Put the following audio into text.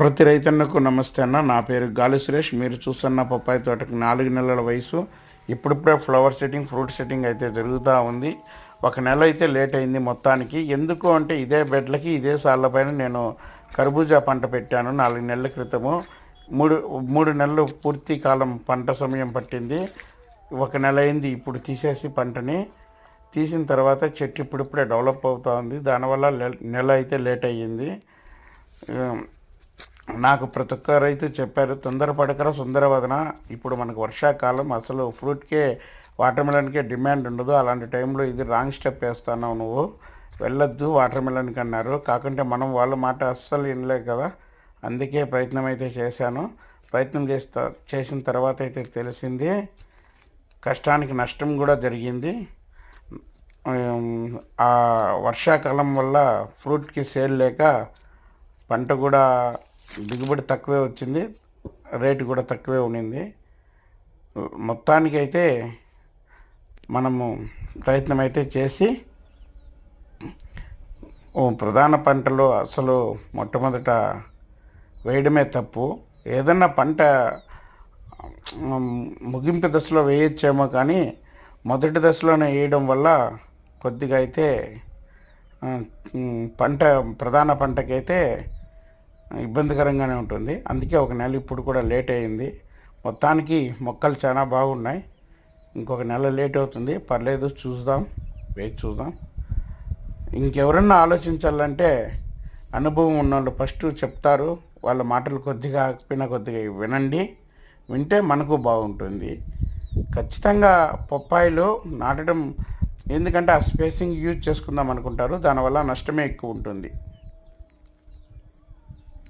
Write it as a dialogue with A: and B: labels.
A: ప్రతి రైతన్నకు నమస్తే అన్న. నా పేరు గాలి సురేష్. మీరు చూస్తున్న పప్పాయి తోటకు 4 నెలల వయసు. ఇప్పుడిప్పుడే ఫ్లవర్ సెట్టింగ్, ఫ్రూట్ సెట్టింగ్ అయితే జరుగుతూ ఉంది. ఒక నెల అయితే లేట్ అయింది మొత్తానికి. ఎందుకు అంటే ఇదే బెడ్లకి ఇదే సాళ్ళపైన నేను కర్బూజా పంట పెట్టాను 4 నెలల క్రితము. మూడు నెలలు పూర్తి కాలం పంట సమయం పట్టింది. ఒక నెల అయింది ఇప్పుడు తీసేసి పంటని. తీసిన తర్వాత చెట్టు ఇప్పుడిప్పుడే డెవలప్ అవుతూ ఉంది. దానివల్ల నెల అయితే లేట్ అయ్యింది. నాకు ప్రతి ఒక్క రైతు చెప్పారు, తొందరపడకరా సుందరవదన, ఇప్పుడు మనకు వర్షాకాలం, అసలు ఫ్రూట్కే వాటర్ మిలన్కే డిమాండ్ ఉండదు, అలాంటి టైంలో ఇది రాంగ్ స్టెప్ వేస్తున్నావు, నువ్వు వెళ్ళొద్దు వాటర్ మిలన్కి అన్నారు. కాకుంటే మనం వాళ్ళ మాట అస్సలు వినలేదు కదా. అందుకే ప్రయత్నం అయితే చేశాను. ప్రయత్నం చేసిన తర్వాత అయితే తెలిసింది కష్టానికి నష్టం కూడా జరిగింది. ఆ వర్షాకాలం వల్ల ఫ్రూట్కి సేల్ లేక పంట కూడా దిగుబడి తక్కువే వచ్చింది, రేటు కూడా తక్కువే ఉండింది. మొత్తానికైతే మనము ప్రయత్నం అయితే చేసి ప్రధాన పంటలో అసలు మొట్టమొదట వేయడమే తప్పు. ఏదన్నా పంట ముగింపు దశలో వేయచ్చేమో, కానీ మొదటి దశలోనే వేయడం వల్ల కొద్దిగా అయితే ప్రధాన పంటకైతే ఇబ్బందికరంగానే ఉంటుంది. అందుకే ఒక నెల ఇప్పుడు కూడా లేట్ అయింది. మొత్తానికి మొక్కలు చాలా బాగున్నాయి. ఇంకొక నెల లేట్ అవుతుంది, పర్లేదు, చూద్దాం. ఇంకెవరన్నా ఆలోచించాలంటే అనుభవం ఉన్నవాళ్ళు ఫస్ట్ చెప్తారు. వాళ్ళ మాటలు కొద్దిగా వినండి. వింటే మనకు బాగుంటుంది. ఖచ్చితంగా పప్పాయిలో నాటడం, ఎందుకంటే ఆ స్పేసింగ్ యూజ్ చేసుకుందాం అనుకుంటారు, దానివల్ల నష్టమే ఎక్కువ ఉంటుంది.